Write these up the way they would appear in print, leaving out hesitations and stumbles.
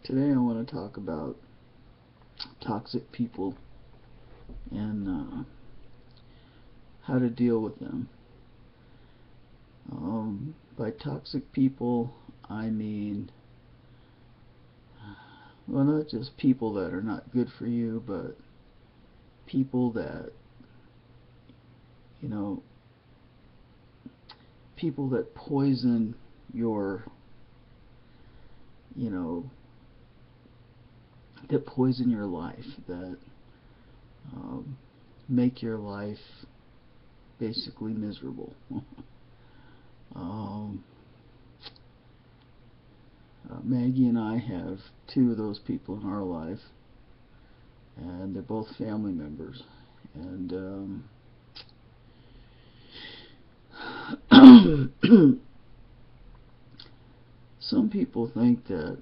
Today I want to talk about toxic people and how to deal with them. By toxic people, I mean, well, not just people that are not good for you, but people that, you know, people that poison your, you know, that poison your life, that um, make your life basically miserable. um, Maggie and I have two of those people in our life, and they're both family members. And some people think that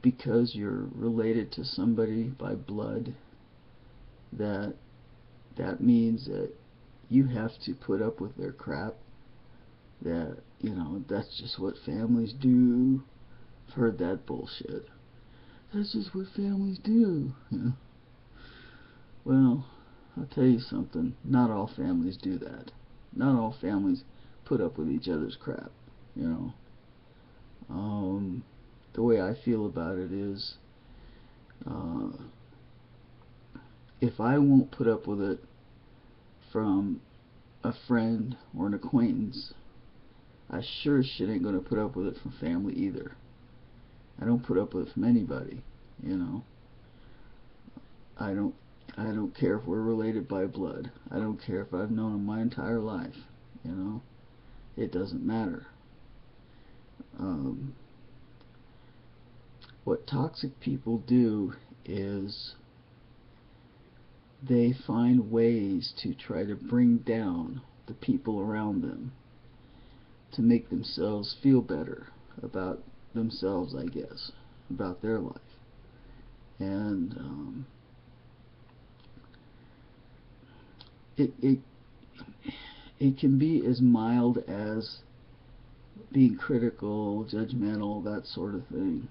because you're related to somebody by blood, that that means that you have to put up with their crap. That, that's just what families do. I've heard that bullshit. That's just what families do. Well, I'll tell you something. Not all families do that. Not all families put up with each other's crap. You know. The way I feel about it is, uh, if I won't put up with it from a friend or an acquaintance, I sure as shit ain't gonna put up with it from family either. I don't put up with it from anybody. You know. I don't. I don't care if we're related by blood. I don't care if I've known them my entire life. You know. It doesn't matter. Um, what toxic people do is they find ways to try to bring down the people around them to make themselves feel better about themselves, I guess, about their life. And it it can be as mild as being critical, judgmental, that sort of thing.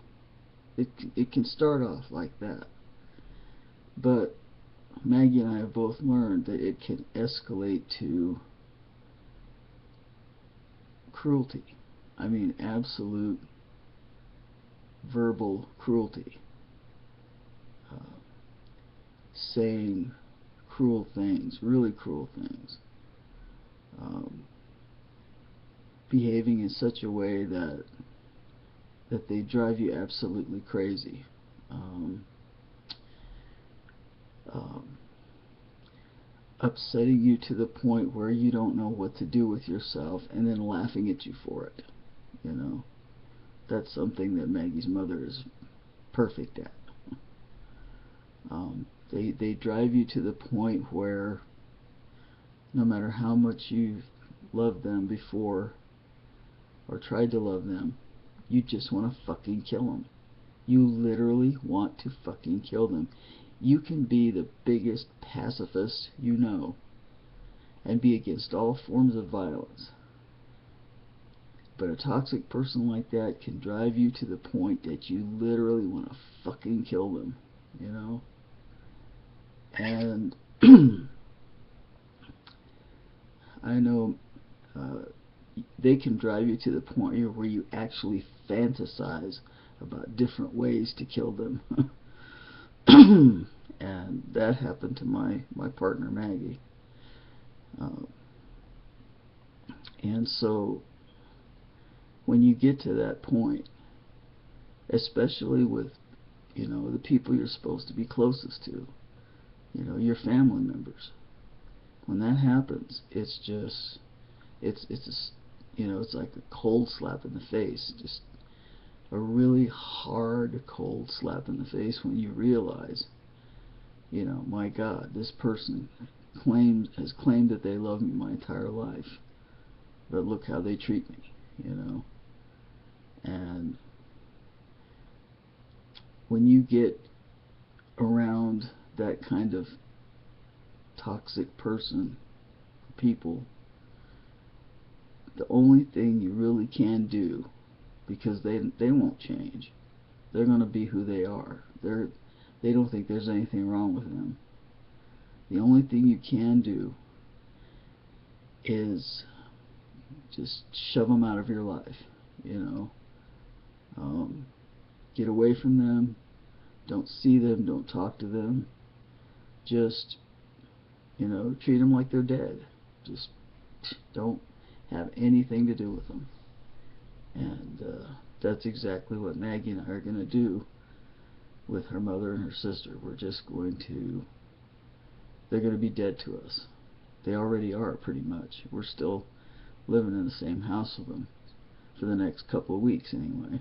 It can start off like that, but Maggie and I have both learned that it can escalate to cruelty. I mean, absolute verbal cruelty. Uh, Saying cruel things, really cruel things. Um, Behaving in such a way that they drive you absolutely crazy. Um, um, Upsetting you to the point where you don't know what to do with yourself, and then laughing at you for it. You know, that's something that Maggie's mother is perfect at. They drive you to the point where no matter how much you've loved them before or tried to love them, you just want to fucking kill them. You literally want to fucking kill them. You can be the biggest pacifist you know and be against all forms of violence. But a toxic person like that can drive you to the point that you literally want to fucking kill them, you know? And I know they can drive you to the point where you actually fantasize about different ways to kill them. And that happened to my partner Maggie. Uh, and so when you get to that point, especially with the people you're supposed to be closest to, your family members, when that happens, it's just it's just, it's like a cold slap in the face, just a really hard cold slap in the face when you realize, my God, this person has claimed that they love me my entire life, but look how they treat me, and when you get around that kind of toxic person, people, the only thing you really can do, because they won't change, They're going to be who they are. They don't think there's anything wrong with them. The only thing you can do is just shove them out of your life, you know. Get away from them. Don't see them. Don't talk to them. Just, you know, treat them like they're dead. Just don't have anything to do with them. And that's exactly what Maggie and I are going to do with her mother and her sister. We're just going to, they're going to be dead to us. They already are, pretty much. We're still living in the same house with them for the next couple of weeks anyway.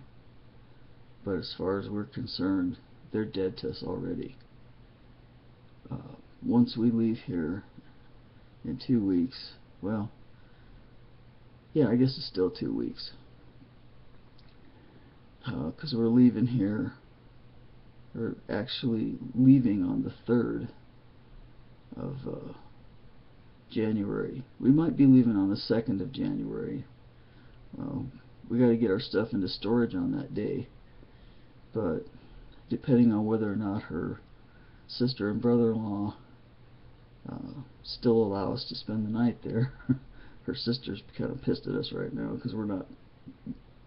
But as far as we're concerned, they're dead to us already. Once we leave here in 2 weeks, well, yeah, I guess it's still 2 weeks, because we're leaving here, or actually leaving on the 3rd of January. We might be leaving on the 2nd of January. We got to get our stuff into storage on that day, but depending on whether or not her sister and brother-in-law still allow us to spend the night there. Her sister's kind of pissed at us right now because we're not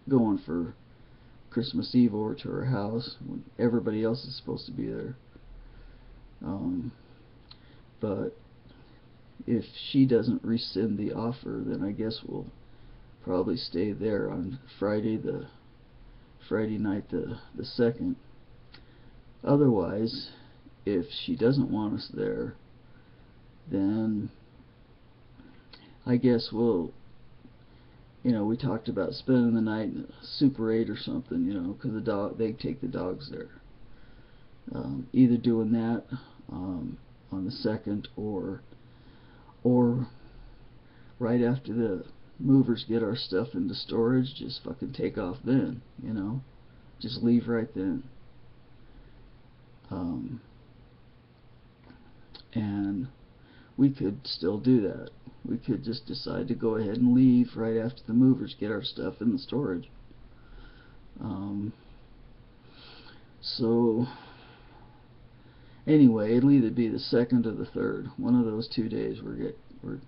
going for Christmas Eve over to her house when everybody else is supposed to be there. But if she doesn't rescind the offer, then I guess we'll probably stay there on Friday night the 2nd. Otherwise, if she doesn't want us there, then I guess we'll, you know, we talked about spending the night in a Super 8 or something, you know, because they take the dogs there. Either doing that on the 2nd, or right after the movers get our stuff into storage, just fucking take off then, you know, just leave right then. And we could still do that. We could just decide to go ahead and leave right after the movers get our stuff in the storage. So anyway, it'll either be the 2nd or the 3rd. One of those 2 days we're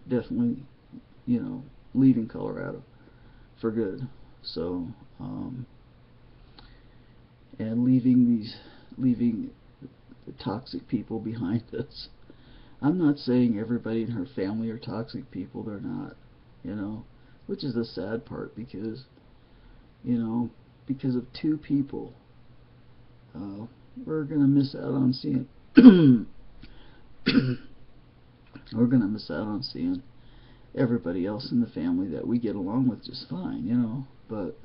definitely, you know, leaving Colorado for good. So and leaving the toxic people behind us. I'm not saying everybody in her family are toxic people. They're not, you know, which is the sad part, because, you know, because of 2 people, we're gonna miss out on seeing we're gonna miss out on seeing everybody else in the family that we get along with just fine, you know. But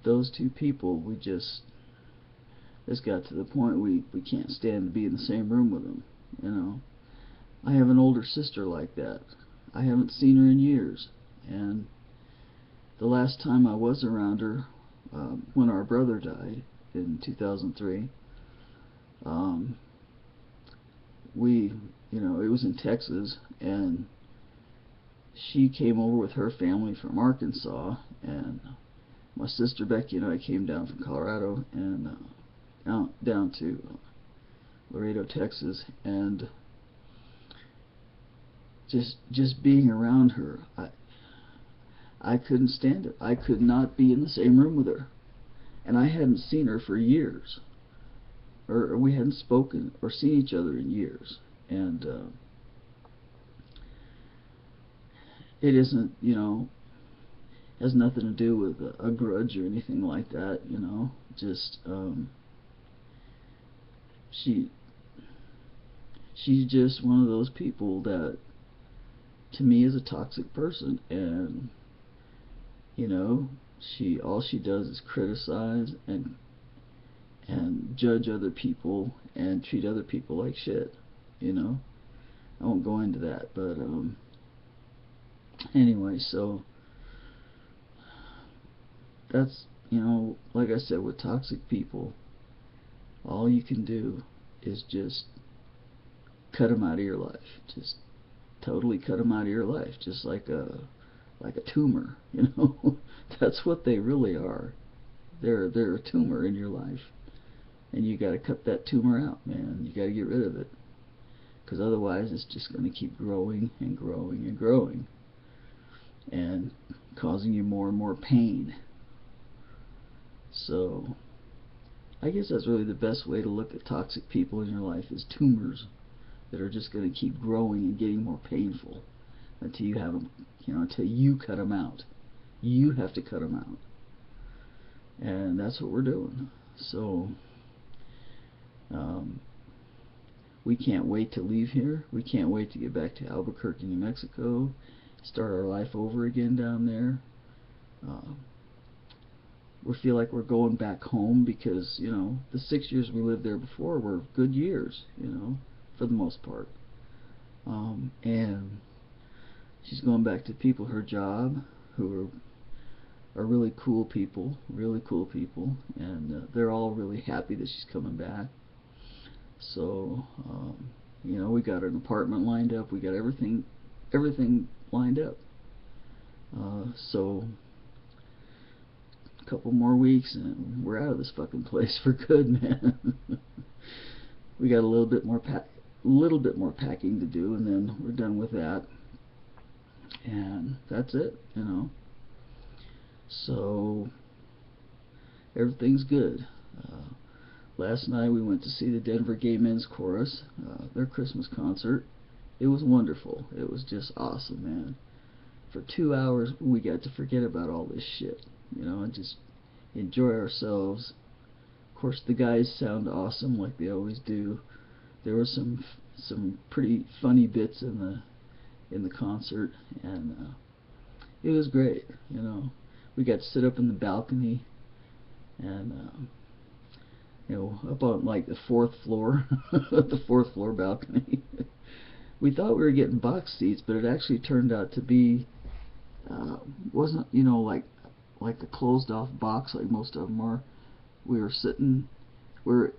those 2 people, it's got to the point we can't stand to be in the same room with them, you know. I have an older sister like that. I haven't seen her in years, and the last time I was around her, when our brother died in 2003, you know, it was in Texas, and she came over with her family from Arkansas, and my sister Becky and I came down from Colorado and down to Laredo, Texas, and just being around her, I couldn't stand it. I could not be in the same room with her, and I hadn't seen her for years, or we hadn't spoken or seen each other in years, and it isn't, you know, has nothing to do with a grudge or anything like that, you know. Just she's just one of those people that, to me, is a toxic person, and, you know, all she does is criticize and judge other people and treat other people like shit, you know. I won't go into that, but anyway, so that's, you know, like I said, with toxic people, all you can do is just cut them out of your life. Just totally cut them out of your life, just like a tumor, you know. That's what they really are. They're a tumor in your life, and you got to cut that tumor out, man. You got to get rid of it, because otherwise it's just going to keep growing and growing and growing, and causing you more and more pain. So I guess that's really the best way to look at toxic people in your life, is tumors that are just going to keep growing and getting more painful until you have them, until you cut them out. You have to cut them out. And that's what we're doing. So we can't wait to leave here. We can't wait to get back to Albuquerque, New Mexico, start our life over again down there. We feel like we're going back home because, the 6 years we lived there before were good years, for the most part. And she's going back to people, her job, who are really cool people, and they're all really happy that she's coming back. So, we got an apartment lined up, we got everything lined up. So a couple more weeks and we're out of this fucking place for good, man. We got a little bit more packing to do, and then we're done with that, and that's it. So everything's good. Last night we went to see the Denver Gay Men's Chorus, their Christmas concert. It was wonderful. It was just awesome, man. For 2 hours we got to forget about all this shit, and just enjoy ourselves. Of course, the guys sound awesome like they always do. There were some pretty funny bits in the concert, and it was great. We got to sit up in the balcony, and up on like the 4th floor, the 4th floor balcony. We thought we were getting box seats, but it actually turned out to be wasn't like the closed off box like most of them are. We were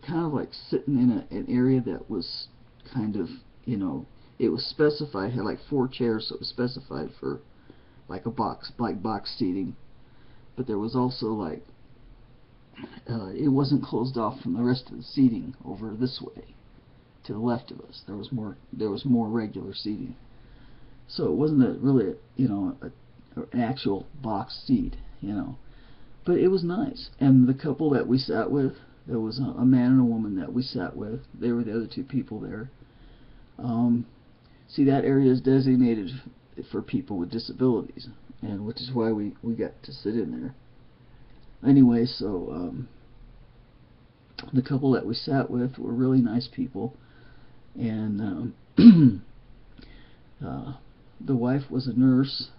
kind of like sitting in an area that was kind of, it was specified, had like 4 chairs, so it was specified for like box seating, but there was also like it wasn't closed off from the rest of the seating over this way to the left of us. There was more regular seating, so it wasn't really an actual box seat, but it was nice. And the couple that we sat with, there was a man and a woman that we sat with. They were the other 2 people there. See, that area is designated for people with disabilities, and which is why we got to sit in there. Anyway, so the couple that we sat with were really nice people, and the wife was a nurse,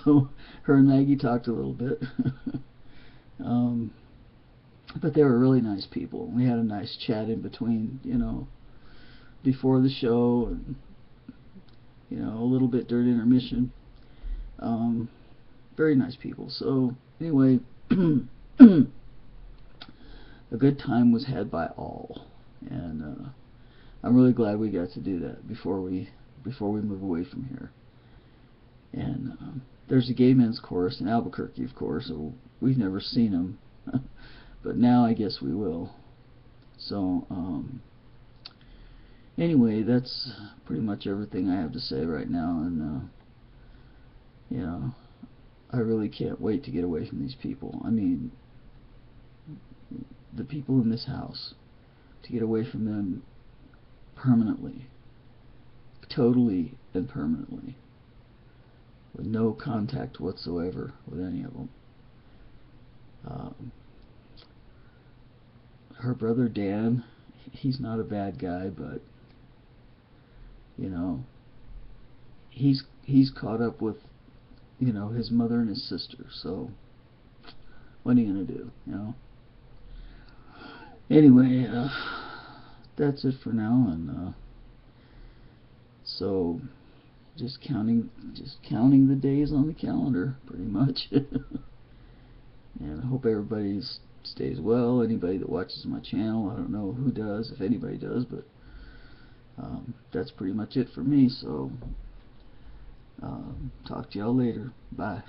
so her and Maggie talked a little bit. But they were really nice people. We had a nice chat in between, before the show, and a little bit during intermission. Very nice people. So anyway, a good time was had by all, and I'm really glad we got to do that before we move away from here. And there's a Gay Men's Chorus in Albuquerque, of course, so we've never seen them, but now I guess we will. So anyway, that's pretty much everything I have to say right now, and I really can't wait to get away from these people. I mean, the people in this house, to get away from them permanently, totally and permanently, with no contact whatsoever with any of them. Her brother Dan, he's not a bad guy, but he's caught up with his mother and his sister, so what are you gonna do, Anyway, that's it for now, and so just counting the days on the calendar, pretty much. And I hope everybody stays well. Anybody that watches my channel, I don't know who does, if anybody does, but that's pretty much it for me. So talk to y'all later. Bye.